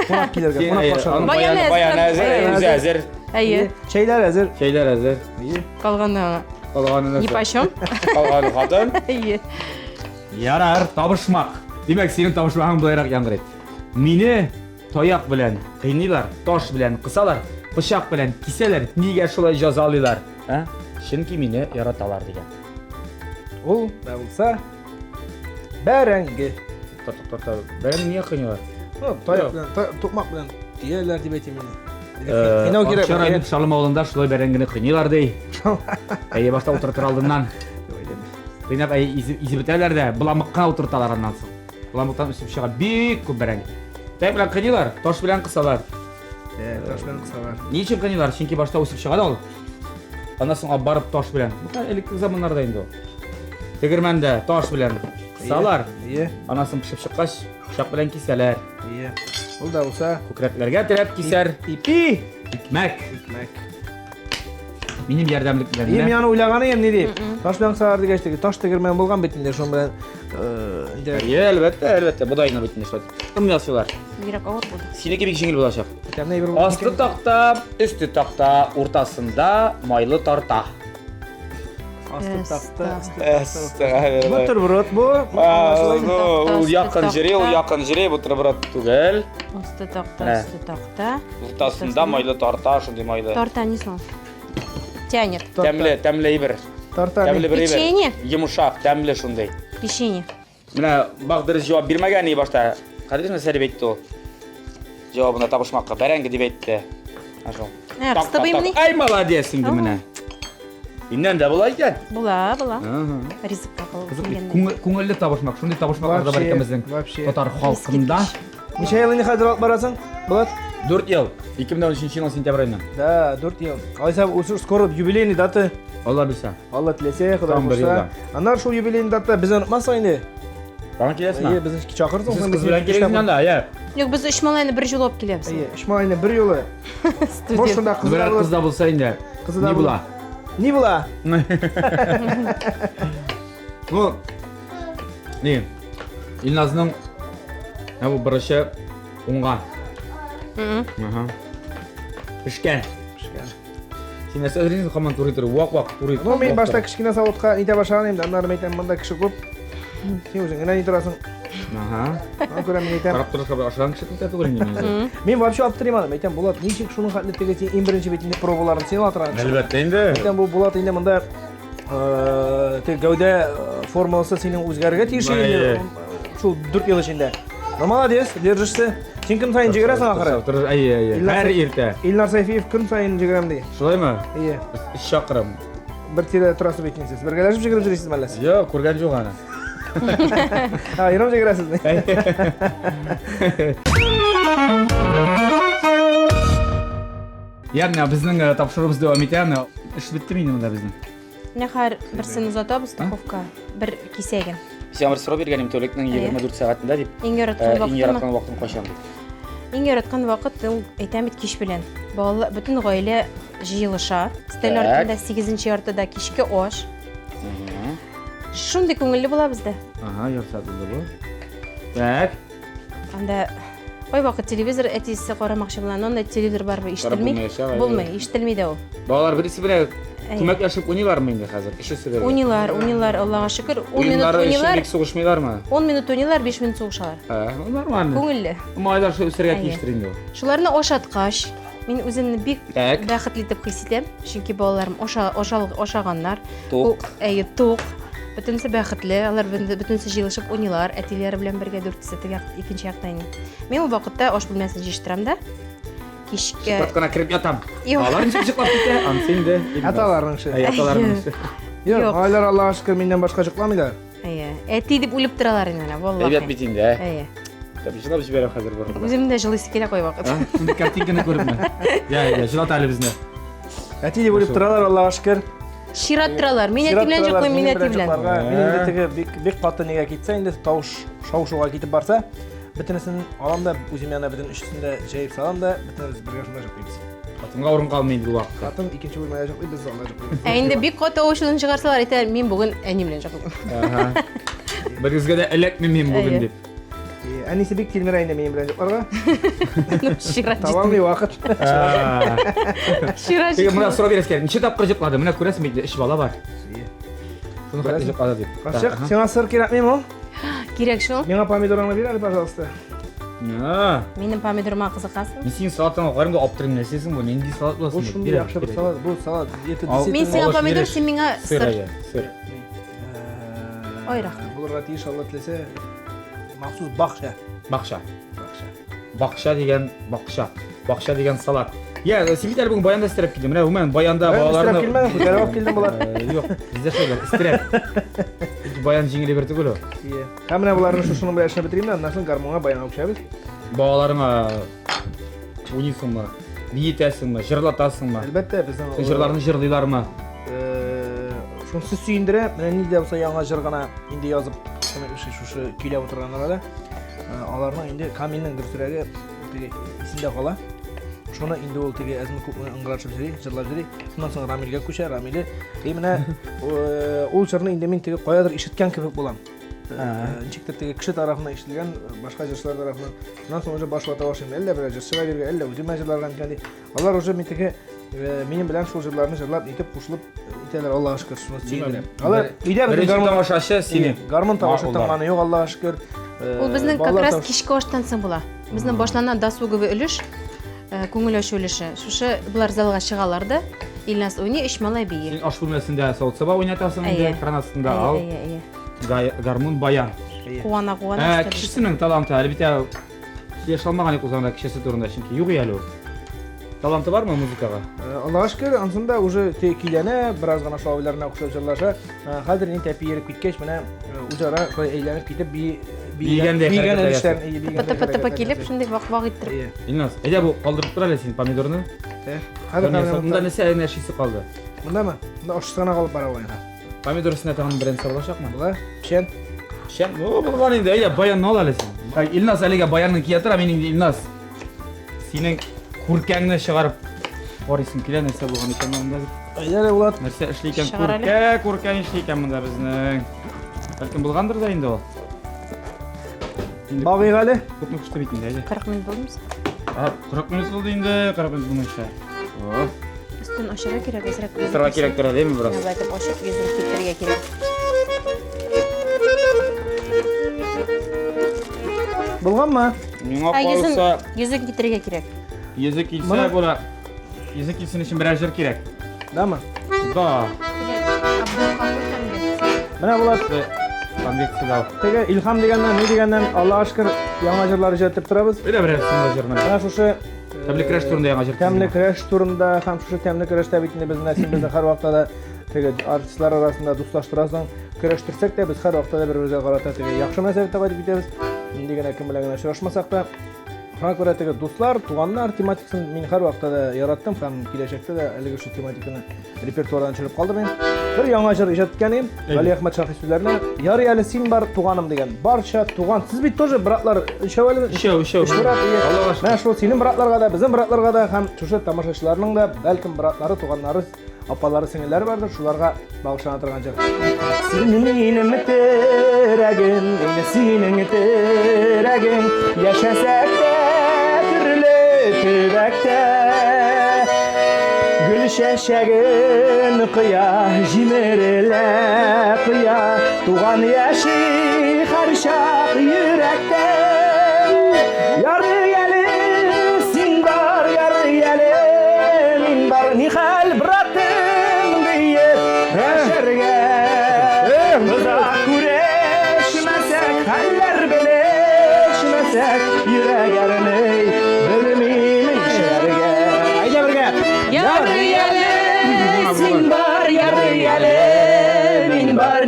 Konak kilerge, konak başarılı. Баян әзер, үзе әзер. Әйе. Şeyler hazır. Şeyler әзер. İyi. Калганы Калганы не нәрсә? почем. Калганы хатын. Әйе. Ярар, табышмак. Димәк, синең табышмагың булайрак яңгырый. Мине таяк белән кыйныйлар, таш белән кысалар, пычак белән кисәләр. Нигә шулай җәзалыйлар? Чөнки мине яраталар дигән. Ol da olsa berengi. Бәрән нигә кыйныйлар? Tayak bilen, tokmak bilen diyeler dibeti beni. Yine o gerek. Акча районы Шалым авылында шулай бәрәнгене кыйныйлар ди. Әйе, башта утыртыр алдыннан. Кыйнап изибетәләр дә, буламыкка утырталар аннан соң. Буламыктан үсеп чыга бик күп бәрәңге. Тәй белән кыйныйлар, таш белән кысалар. Taş bilen kısa var. Ни өчен кыйныйлар? Чөнки башта үсеп чыга да ул. Аннан соң алып барып таш белән. Бу элекке заманнарда инде ул. Тегермәндә таш белән кысалар. İyi. Аннан соң пешеп чыккач, пычак белән кисәләр. İyi. Ol da olsa Күкрәкләргә терәп кисәр. ipi. Икмәк. Ekmek. Минем ярдәмлек İyiyim белән. yani uylaganı yem ne diyeyim. Taş bilen kısa vardı geçti. Taş tegermen bulgan betinde şu bilen. Әлбәттә, әлбәттә, бу да инде бит нишат. Кем ясыйлар? Бирәк авыр булды. Синеке бик җиңел булачак. Kendine bir Асты такта, üstü такта, уртасында майлы тарта. Astı taktı. Бутерброд. Buterbrot bu. Ул якын җире, ул якын җире, бутерброд түгел. Асты такта, Ә. асты такта. Уртасында майлы тарта, шундый майлы. Торта не сон. Тянет. Тәмле, тәмле ибер. Tartar. Тәмле бер ибер. Печенье? Йомшак, тәмле шундый. Печенье. Менә Багдыр җавап бирмәгән ни башта. Кадәр нәрсә дип әйтте ул? Җавабына табышмакка бәрәңге дип әйтте. Ашо. Кыстыбыймы ни? Ай, молодец инде менә. Иннән дә була икән. Була, була. Ризыкка Кызык, калган. күңелле табышмак, шундый табышмаклар да бар икән безнең Вообще. татар халкында. Neçe yılını kadar alıp barasın? Bulat? 4 ел. 2013 ел сентябрь ayından. Да, 4 yıl. Aysa usul skoro юбилейный даты. Allah bilsə. Allah tilese kadar Tam bir olursa. yılda. Anlar şu юбилейный dаты bizi unutmazsa yine. Bana келесің İyi, biz iki çakırız. Siz kız bilen келесіңнен да, ya. Yok, biz 3 малайны bir jul алып келебез. İyi, İsmail'in bir yolu. Boş Студент. şunda kızı da Бер bulur. кыз да булса инде. Кызы да Ни була? Ne bula? Ну, не. Илназның бу бірінші уңған. Пішкен. Сен нәрсе öğrenirsin хаман турый турый, вак турый. Ama ben başta kişkine savutka nite başarayım da anlar meyten bunda kişi kup. Sen özün gene nite durasın. Aha. Ona göre meyten. Qarап тұрышқа бір ашыған кіші күнтәті көрінген. Ben вообще aptırayım adam. Meyten Bulat niçin şunun hatlettiği için en birinci betinde provalarını sen atıran. Әлбәттә инде. Meyten bu Bulat indi bunda gövde forması senin özgərgə tiyişi şu 4 yıl içinde. Молодец, держишься. Sen kim sayın cigarasan axırı? Әйе. Әр ерте. İlnar Sayfiyev kim sayın cigaram deyil. Шулаймы? İyi. 3 шақырым. Bir tire turası bekliyorsunuz. Birgələşip cigarım жүресіз мәлләс. Жоқ, көрген жоқ аны. Ha, İram cigarasız. Яғни біздің тапшырыбыз devam етемін. Іш бітті ме мында біздің? Нәхәр берсен узатабыз духовка, бер кисәген. Сен бір сұрау бергенім тәуліктің 24 сағатында деп. Иң яраткан Иң вакытымы? яраткан вакытын кайчан деп. Иң яраткан вакыт ул әйтәм бит кич белән. Балалар бөтен гаилә җыелыша. Стель артында 8нче яртыда кичке аш. Шундый күңелле була бездә. Ага, ярсат булды бу. Так. Анда ой вакыт телевизор әтисе карамакчы булган, анда телевизор барбы ишетелми. булмаячак, Булмый, ишетелми дә ул. Балалар берсе белән күмәкләшеп уйныйлармы инде хәзер? Ишесе белән. Уйныйлар, Аллага шөкер. 10 минут Уеннары өчен уйныйлар, бик сугышмыйлармы? 10 минут уйныйлар, 5 минут сугышалар. Нормально. Күңелле. Малайлар шу үсәргә Әйе. тиештер инде. Шуларны ашаткач, мин үземне бик Так. бәхетле итеп хис итәм, чөнки балаларым ашаганнар. Тук. Әйе, тук. Бөтенсе бәхетле, алар бөтенсе җыелышып уйныйлар, әтиләре белән бергә дүртесе икенче якта инде. Мен ул вакытта аш бүлмәсен җыштырам да. Кичкә Паткана кирип ятам. Юк. Алар ничек җыклап китә? Ансен дә. Аталарның ише. Аталарның ише. Юк, айлар Аллаһка шөкер миннән башка җыкламыйлар. Әти дип үлеп торалар инде, валлаһи. Әйбәт бит инде. Табишнап җибәрә хәзер бер. Үзем дә җылысы килә кой вакыт. Шундый картинканы күрепме? Я, җылат әле безне. Әти дип үлеп торалар Аллаһка шөкер. Шират торалар. Мин әти белән җыклыйм, мин әти белән. Минем дә теге бик каты нигә китсә инде шау-шуга китеп барса, бөтенесен алам да үзем янына бөтен өчесендә җәеп салам да, бөтенебез бергә шунда җыклыйбыз. Хатынга урын калмый бу вакытта. Хатын икенче бүлмәгә җыклый, без залда җыклыйбыз. Инде бик каты авышын чыгарсалар, әйтәләр, мин бүген әни белән җыклыйм. Берегезгә дә эләкме мин бүген дип. Әнисе бик килмерә инде минем белән җыкларга. Шират. Тамамый вакыт. Шират. Теге менә сорап бирәскә. Ничә тапкыр җыклады? Менә күрәсең бит, эш бала бар. Шуны хәтта җыклады дип. Кашык, сиңа сыр кирәкмиме ул? Кирәк шул. Миңа помидорыңны бир әле, пожалуйста. Минем помидорыма кызыкасың? Мин синең салатыңа карыйм да аптырыйм, нәрсәсең бу? Нинди салат булсын? Бу шундый яхшы бер салат, бу салат еті Мин сиңа помидор, син миңа сыр. Сыр. Ой, рахмат. Булырга тиеш Алла теләсә. Махсус бакча. Бакча. Бакча дигән бакча. Бакча дигән салат. Я, син бит әле бүген баянда истереп килдем. Менә үмән баянда балаларны. Истереп килмәдем, күтәреп килдем булар. Юк, бездә шулай истереп. Баян җиңеле бер түгел. Һәм менә буларны шушының белән эшне бетерим дә, аннан соң гармонга баянга күчәбез. Балаларыңа уйныйсыңмы? Биетәсеңме? Җырлатасыңмы? Әлбәттә, безнең Җырларны җырлыйлармы? Шунсы сөендерә, менә нидә булса яңа җыр гына инде язып, шушы көйләп утырганнар да. Аларның инде каминның дөресрәге теге исендә кала. Шуны инде ул теге әзме күпме ыңгырашып йөри, җырлап йөри. Шуннан соң Рамилгә күчә, Рамиле менә ул җырны инде мин теге каядыр ишеткән кебек булам. Ничектер теге кеше тарафыннан ишетелгән, башка җырчылар тарафыннан. Шуннан соң уже баш вата башлыйм. Әллә бер җырчыга биргән, әллә үзем җырларга микән ди. Алар уже мин теге минем белән шул җырларны җырлап, итеп кушылып итәләр, Аллаһка шөкер, шуны сөендерә. Алар өйдә безнең гармон тамашачы сине. Гармон тамаша тыңланы юк, Аллаһка шөкер. Ул безнең как раз кичке аштан соң була. Безнең башланган досуговый өлеш, күңел ачу өлеше. Шушы булар залга чыгалар да, Илназ уйный, өч малай бии. Син аш бүлмәсендә саутсаба уйнатасың инде, экран астында ал. Гармун баян. Куана. Кешесенең таланты әле бит яшь алмаган икән кешесе турында, чөнки юк әле ул. Таланты бармы музыкага? Аллаһка шөкер, ансында уже киләнә, бераз гына шауларына кушып җырлаша. Хәзер инде тәпи йөреп киткәч, менә үзара әйләнеп китеп бигән эштән, Пата килеп, шундый вак иттереп. Илназ, әйдә бу калдырып тора әле син помидорны. Хәзер монда нәрсәсе калды? Мондамы? Монда ашсына калып бара уйга. Помидор өстенә тагын берен салачакмы? Була, пешән. Шән, булган инде. Әйдә баянны ал әле син. Илназ әлегә баянны киятыра, мин инде Илназ. Синең күркәңне чыгарып карыйсың килә, нәрсә булган икән монда? Әйдә Булат. Нәрсә эшли икән? Күркәң эшли икән монда безнең. Бәлкем булгандыр да инде ул. Багыйга әле. Күпме кушты бит инде, әйдә. 40 минут булмас. 40 минут булды инде, 40 минут булмыйча. Өстен ашырга кирәк, әзрәк. Сырга кирәк тора, димме, брат? Менә байтып ашып, йөзен китәргә кирәк. Булганмы? Миңа калса, Йөзен китәргә кирәк. йөзе килсә була. Йөзе килсен өчен берәр җыр кирәк. Дамы? Да. Менә Булат. Конвекциялау. Теге илһам дигәннән, ни дигәннән, Аллаһка шөкер, яңа җырлар җырлап торабыз. Берәр сында җырны. Менә шушы Тәмле көрәш турында яңа җыр. тәмле көрәш турында һәм шушы тәмле көрәштә бит инде безне һәр вакытта да теге артистлар арасында дуслаштырасың. Көрәштерсәк тә без һәр вакытта да бер-беребезгә карата теге яхшы мөнәсәбәттә кайтып китәбез. Инде генә кем белән генә очрашмасак та, шуңа күрә теге дуслар, туганнар тематикасын мин һәр вакытта да яраттым һәм киләчәктә дә әлеге шу тематиканы репертуардан төшереп калдым мин. Бер яңа җыр иҗат иткәнем, Гали Әхмәт Шаһи сүзләренә "Ярый әле син бар туганым" дигән. Барча туган, сез бит тоже братлар, шәвәле. Шәү. Менә шул синең братларга да, безнең братларга да һәм шушы тамашачыларның да бәлкем братлары, туганнары, апалары, сеңелләре бардыр, шуларга багышлана торган җыр. Синең терәгем, инде синең терәгем, яшәсәк тә төрле төбәктә. Gül şəşəğin qıya, jimirilə qıya, tuğan yaşı xarşaq yürəkdə. Yarı gəli sin var, yarı gəli min var, nixəl bıratım deyir həşərgə. Qıza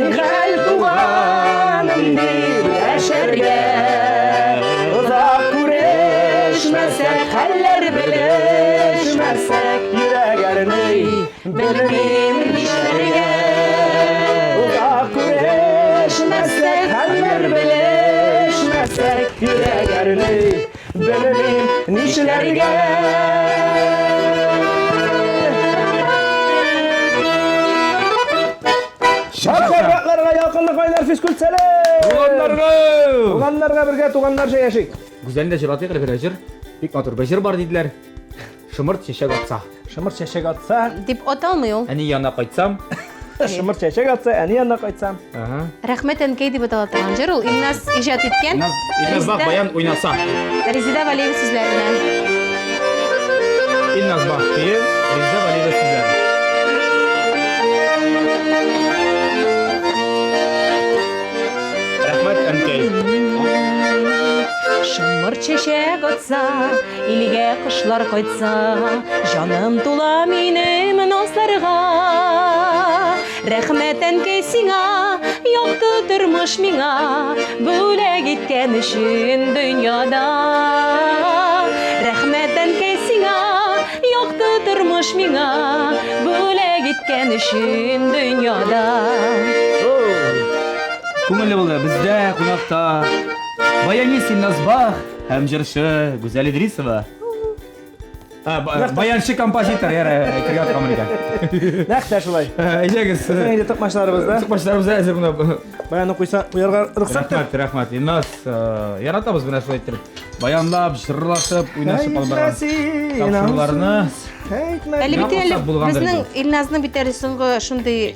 нихәл туганым дип дәшәргә. Озак күрешмәсәк, хәлләр белешмәсәк, йөрәк әрни белмим нишләргә. Озак күрешмәсәк, хәлләр белешмәсәк, йөрәк әрни белмим нишләргә. Шарқатларга якынлык байлар физкульт сәлем. Туганнарга бергә туганнарча яшик. Güzel de jıratı kılıp bir Bik matur beşir var dediler. Şımırt çeşek atsa. Шымыр чәчәк атса, Дип аталмый ул. Hani yanına kaytsam. шымыр чәчәк атса, әни янына кайтсам. Aha. Рәхмәт әнкәй дип атала торган җыр ул. Илназ иҗат иткән. İlnaz bak bayan oynasa. Резида Валиева сүзләреннән. İlnaz bak diye. Bizde valide sizler. Rahmet Enkey. Шымыр чәчәк атса, илгә кошлар кайтса, җаным тула минем назларга. Рәхмәт әнкәй сиңа, якты тормыш миңа, бүләк иткән өчен дөньяда. Рәхмәт әнкәй сиңа, якты тормыш миңа, бүләк иткән өчен дөньяда. Күңелле булды бездә кунакта. Баянист Илназ бах һәм җырчы Гүзәл Идрисова. Баянчы композитор яра киргә камыр икән. Нәкъ шулай. Әйдәгез. Безнең инде токмачларыбызда. Тукмачларыбыз әзер менә. Баянны куярга рөхсәт. Рәхмәт. Илназ яратабыз менә шулай итеп. Баянлап, җырлашып, уйнашып алып барган. Тапшыруларны. Әле бит әле безнең Илназның бит әле соңгы шундый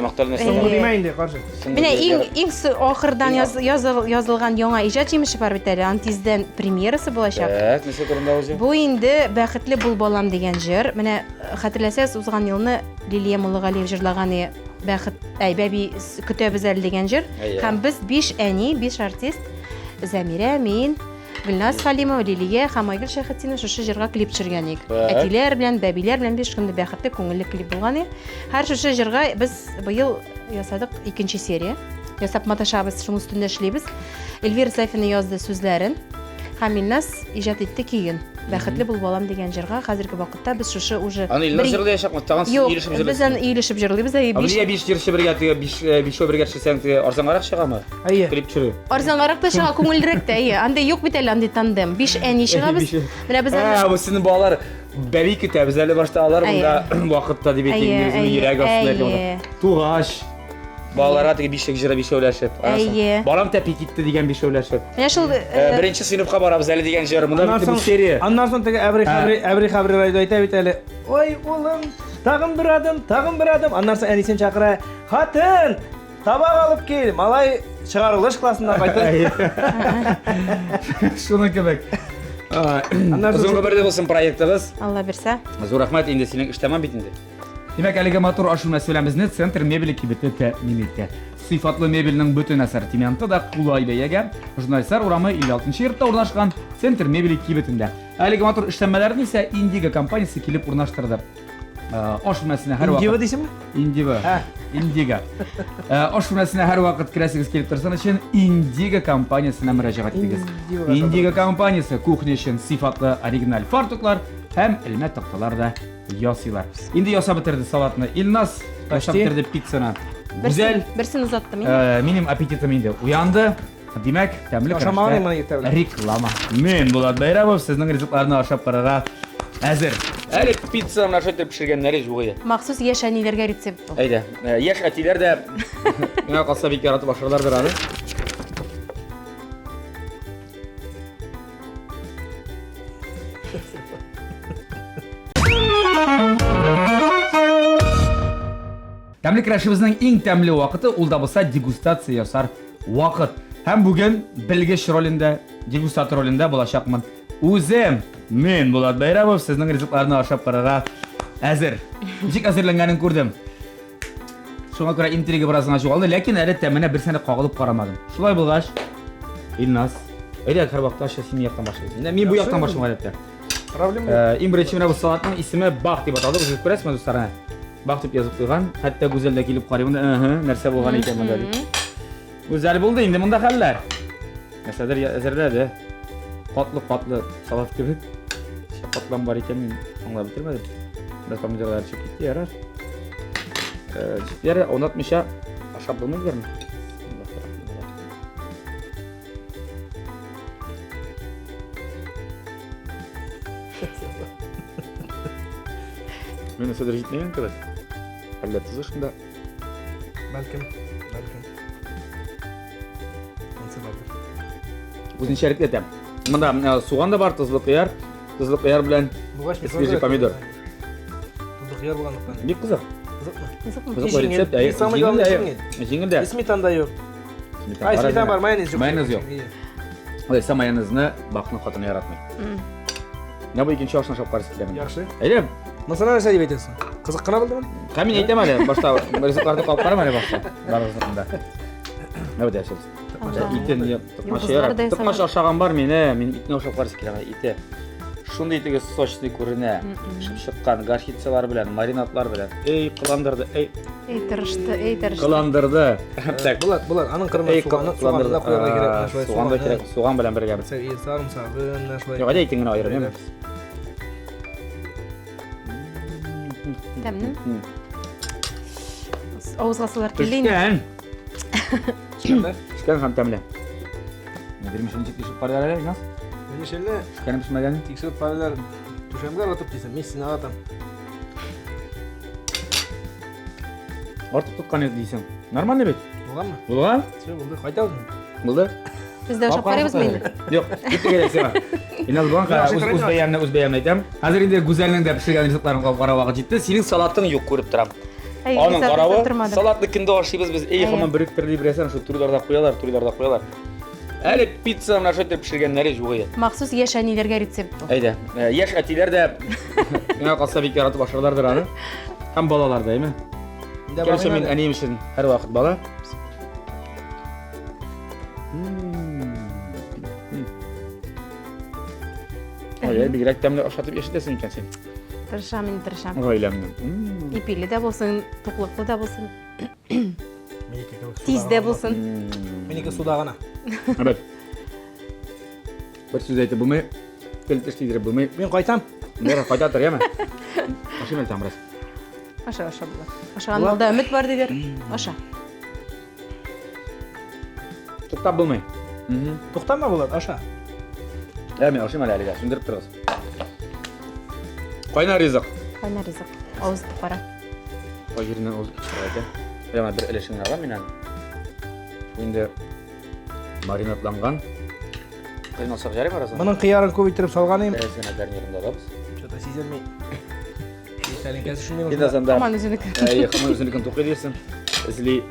Макталны Димә инде, каршы. менә иң ахырдан язылган яңа иҗат җимеше бар бит әле. Антиздән премьерасы булачак. Нәрсә турында үзе? Бу инде бәхетле бул балам дигән җыр. Менә хәтерләсәгез, узган елны Лилия Муллагалиев җырлаган бәхет бәби көтәбез әле дигән җыр. Һәм без 5 әни, 5 артист Замира, мин, Гөлназ Халимова, Лилия һәм Айгөл Шәйхетдинова шушы җырга клип төшергән идек. Әтиләр белән, бәбиләр белән 5 көндә бәхетле күңелле клип булган иде. Һәр шушы җырга без быел ясадык 2нче серия. Ясап маташабыз, шуның өстендә эшлибез. Эльвира Сайфина язды сүзләрен. Һәм Илназ иҗат итте көйен. Бәхетле бул балам дигән җырга хәзерге вакытта без шушы уже Аны Илназ җырлаячакмы? Тагын ирешеп җырлыйсыз. Без аны ирешеп җырлыйбыз. Абия 5 җырчы бергә 5 бергә төшсәң арзангарак чыгамы? Әйе. Клип төшерү. Арзангарак та чыга, күңеллерәк тә. Анда юк бит әле андый тандем. 5 әни чыгабыз. Менә без Бу сезнең балалар бәби көтәбез әле башта алар монда вакытта дип әйтәләр, йөрәк астында. Тугаш. Балаларга теге бишек җыры бишәүләшеп. Балам тәпи китте дигән бишәүләшеп. Менә шул Беренче сыйныфка барабыз әле дигән җыр. Монда бит бу серия. Аннан соң теге әбри хәбри райда әйтә бит әле. Ой, улым, тагын бер адым. Аннан соң әнисен чакыра. Хатын, табак алып кил. Малай чыгарылыш классына кайтты. Шуны кебек. Зур бердә булсын проектыбыз. Алла берсә. Зур рәхмәт инде синең эш тәмам бит инде. Димәк, әлеге матур ашу мәсьәләмезне Центр мебели кибете тәэмин итә. Сыйфатлы мебельнең бөтен ассортименты да кулай бәягә Журналистлар урамы 56-нчы йортта урнашкан Центр мебели кибетендә. Әлеге матур эшләнмәләрне исә Индиго компаниясе килеп урнаштырды. Аш бүлмәсенә һәр вакыт. Индиго дисеңме? Индиго. Индиго. Аш бүлмәсенә һәр вакыт керәсегез килеп торсын өчен Индиго компаниясенә мөрәҗәгать итегез. Индиго компаниясе кухня өчен сыйфатлы оригиналь фартуклар һәм элмә такталар да ясыйлар. Инде ясап бетерде салатны Илназ, ясап бетерде пиццаны. Гүзәл. Берсен узаттым. Минем аппетитым инде уянды. Димәк, тәмле реклама. Мен Булат Байрамов сезнең ризыкларны ашап карарга әзер. Әле пицца менә шулай пешергәннәре юк иде. Махсус яшь әниләргә рецепт бу. Әйдә, яшь әтиләр дә миңа калса бик яратып ашарлардыр аны. Тәмле крашыбызның иң тәмле вакыты ул да булса дегустация ясар вакыт. Һәм бүген белгеч ролендә, дегустатор ролендә булачакмын. Үзем, мен Булат Байрамов сезнең ризыкларны ашап карарга әзер. Ничек әзерләнгәнен күрдем. Шуңа күрә интрига бераз гына чуалды, ләкин әле тәменә бер сәне кагылып карамадым. Шулай булгач, Илназ, әйдә һәр вакытта син яктан башлыйсың. Мин бу яктан башлыйм гадәттә. Проблема. Иң беренче менә бу салатның исеме бах дип аталды. Үзегез күрәсезме, дуслар? бак дип язып куйган. Хәтта Гүзәл дә килеп карый, монда нәрсә булган икән монда дип. Гүзәл булды инде монда хәлләр. Нәрсәдер әзерләде. Катлы салат кебек. Шапатлан бар икән, мин аңлап бетермәдем. Без помидорлар чыгып китте, ярар. Җитләре онатмыйча ашап булмыйдырмы? Мен нәрсәдер җитмәгән кебек. Әллә тузы шунда. Бәлкем. Ансы бардыр. Үзенчәлекле тәм. Монда суган да бар, тузлы кыяр белән Бугач свежий помидор. Тузлы кыяр булганлыктан. Бик кызык. Кызыкмы? Кызык рецепт. Самый главный Җиңел дә. Сметана да юк. Ай, сметана бар, майонез юк. Майонез юк. Ой, майонезны бакны хатыны яратмый. Менә бу икенче ашны ашап карыйсы килә. Яхшы. Әйдә, Масана нәрсә дип әйтәсең? Кызык кына булдымы? Камин әйтәм әле, башта ризыкларны калып карама әле башта. Барыгызында. Нәү дә шул. Итен токмаш ашаган бар мине, мин итне ашап карыйсы килә ите. Шундый итеге сочный күренә. Шыккан горчицалар белән, маринадлар белән. Эй, кыландырды, эй. Тырышты. Кыландырды. Так, Булат, аның кырмызы суганы да куярга кирәк. Суган да кирәк, суган белән бергә. Сарымсагын, шулай. Юк, әйдә итен генә айырып, әйме? Тәмле. Авызга салар килде инде. Пешкән һәм тәмле. Нидер мишен тикшереп карар әле, Игнас? Мишелне Пешкән пешмәгән? тикшереп каралар. Түшәмгә атып дисәм, мин сине атам. Артык тоткан иде дисең. Нормально бит? Булганмы? Булган? Все, булды. Кайтабыз. Булды? Без дә ашап карыйбызмы инде? Юк, китте керек сиңа. Иназ булган үз бәянне әйтәм. Хәзер инде Гүзәлнең дә пешергән ризыкларын карап вакыт җитте. Синең салатың юк күреп торам. Аның каравы, салатны киндә ашыйбыз biz. Эй, һаман биректерли бирәсәң, шу туриларда куялар. Әле пицца менә шәйтер пешергәннәре юк иде. Махсус яшь әниләргә рецепт бу. Әйдә, яшь әтиләр дә миңа калса бик яратып ашарлардыр аны. Һәм балалар да, әйме? Кәлсә мин әнием өчен һәр вакыт бала. Әйе, бигрәк тәмле ашатып яшәтәсең икән син. Тырышам. Гаиләмне. Ипиле дә булсын, туклыклы да булсын, тиз дә булсын. Минеке суда гына. Әбәт. Бер сүз әйтеп булмый, тел тиштиреп булмый. Мин кайтам. Нәре кайтатыр, яме? Ашыйм әле тамрас. Аша була. Ашаган малда өмет бар диләр. Аша. Туктап булмый. Туктама Булат, аша. Әме, ашыйм әле әлегә, сүндереп торыгыз. Кайнар ризык. Кайнар ризык. Авыз кара. Ой, yerинен ул чыгарды. Яма бер элешен алам мин аны. Инде маринатланган. Кыйналсак жарый барасың. Моның кыярын күп иттереп салган идем. Сен гарнирында алабыз. Что-то сизелмей. Ишәлинкәсе шундый. Инде санда. Аман үзенеке. Хаман үзенекен тукый дисең. Эзли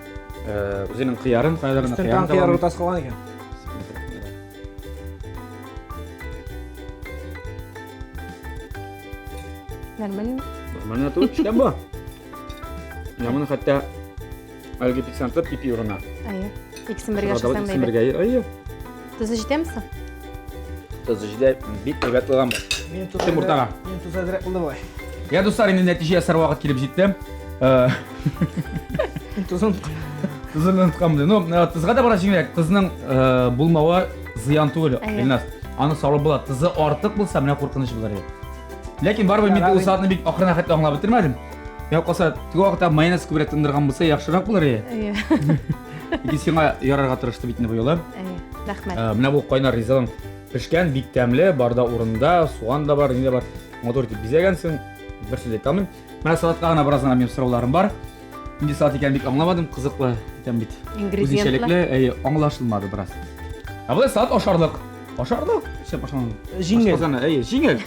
үзенең кыярын, кайдарына Стенкан кыяры уртасы калган икән. Нормально. Нормально тут эшләп бу. Яманы хәтта әлеге пиксанты пипи урына. Әйе. Икесен бергә ашасаң да әйбәт. Әйе. Туз җитәмсең? Тозы җидә бик әйбәт булган. Мин Тем уртага. Мин туз әзрәк булды бай. Я дуслар, инде нәтиҗә ясар вакыт килеп җитте. Мин тузын Тузын утканмын. Ну, тузга да бара җиңелрәк. Тузның булмавы зыян түгел. Илнас. Аны салып була. Тузы артык булса, менә куркыныч булыр иде. Ләкин барыбер мин ул саатны бик ахырына хәтта аңлап бетермәдем. Я калса, теге вакытта майонез күбрәк тындырган булса, яхшырак булыр иде. Әйе. Ике сиңа ярарга тырышты бит инде бу юлы. Әйе. Рәхмәт. Менә бу кайнар ризыгың пешкән, бик тәмле, барда урында, суган да бар, инде бар. Мотор итеп бизәгәнсең. Бер сүз әйтә алмыйм. Менә салатка гына бераз гына минем сорауларым бар. Инде салат икән бик аңламадым, кызыклы икән бит. Үзенчәлекле, аңлашылмады бераз. Бу салат ашарлык. Ашарлык. Шәп ашарлык. Җиңел. Әйе, җиңел.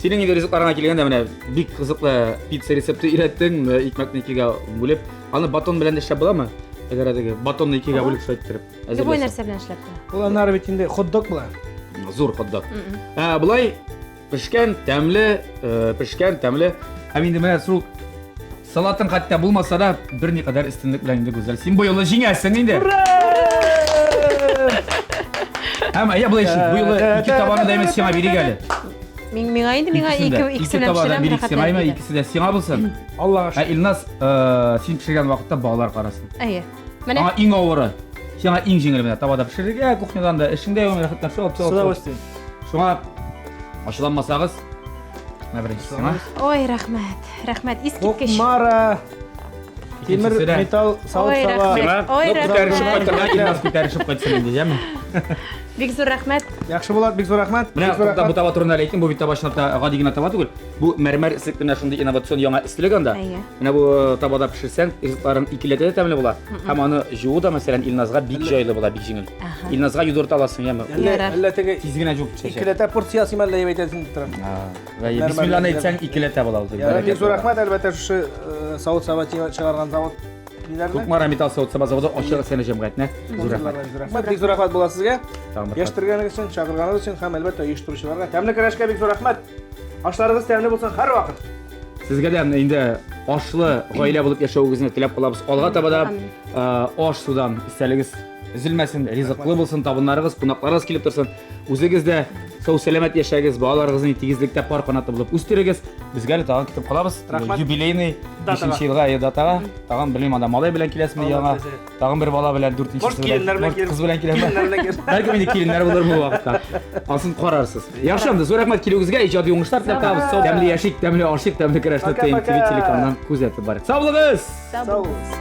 Синең инде ризыкларыңа килгәндә менә бик кызыклы пицца рецепты өйрәттең, икмәкне икегә бүлеп. Аны батон белән дә эшләп буламы? Әгәр әдәге батонны икегә бүлеп шайтырып Любой нәрсә белән эшләп тора. Ул аннары бит инде хот-дог була. Зур хот-дог. Булай пешкән, тәмле. Һәм инде менә шул салатың хәтта булмаса да берникадәр өстенлек белән инде Гүзәл. Син бу юлы җиңәсең инде. Һәм әйе булай шик. Бу юлы ике табаны да эмес сиңа бирик әле. Миңа инде миңа икесе белән табадан бир пешерәм, икесе майма, рәхәтләнеп икесе дә сиңа булсын. Аллаға Ә шөкер. Илназ, син пешергән вакытта балалар карасын. Әйе. Менә Аңа иң авыры. Сиңа иң җиңел менә табада пешерергә, кухнядан да эшеңдә юк, рәхәтләнеп шул С удовольствием. Шуңа ачуланмасагыз, менә беренче сиңа. ой, рәхмәт, искиткеч. Мара, темір, Икенчесе дә. металл, сауыт Ой, таба. рәхмәт. Ой, Күтәришеп рәхмәт. кайтырга, Илназ күтәришеп кайтсын инде, яме. Бик зур рәхмәт. Яхшы булат, бик зур рәхмәт. Менә Бик зур тукта бу рәхмәт. таба турында әйтим, бу бит таба чынлапта гади генә таба түгел. Бу мәрмәр ислек менә шундый инновацион яңа истилек анда. Әйе. Менә бу табада пешерсәң, ризыкларын икеләтә дә тәмле була. Һәм аны жуу да мәсәлән Илназга бик җайлы була, бик җиңел. Аха. Илназга йодрыта аласың, яме. Әллә теге Тиз генә жуып пешерә. икеләтә порция симәллә еп әйтәсең тора. Ва бисмиллahны әйтсәң икеләтә була ул. Бик зур рәхмәт, әлбәттә шушы савыт таба чыгарган завод. Кукмара металл савыт саба заводы ачык сәне җәмгыятьне. Зур рәхмәт. Бик зур рәхмәт була сезгә. Тагын бер Яштырганыгыз өчен, чакырганыгыз өчен һәм әлбәттә оештыручыларга тәмле көрәшкә бик зур рәхмәт. Ашларыгыз тәмле булсын һәр вакыт. Сезгә дә инде ашлы гаилә булып яшәүегезне теләп калабыз. Алга таба да аш судан истәлегез üzülмәсен, ризыклы булсын, табыннарыгыз, кунакларыгыз килеп торсын. Үзегез дә сау-сәламәт яшәгез, балаларыгызны тигезлектә пар канаты булып үстерегез. Безгә дә тагын китеп калабыз. Рәхмәт. Юбилейный Датага. 5нче елга датага. Тагын белмим, анда малай белән киләсезме яңа. Тагын бер бала белән 4нче Может, киленнәр белән килер. кыз белән киләме? Киленнәр белән килер. Бәлки инде киленнәр булыр бу вакытта. Асын карарсыз. Яхшы анда, зур рәхмәт килүегезгә, иҗади уңышлар теләп калабыз. Тәмле яшик, тәмле ашык, тәмле көрәштә Пока, ТМТV пока. телеканалынан күзәтеп барык. Сау булыгыз! Сау Сау булыгыз. булыгыз.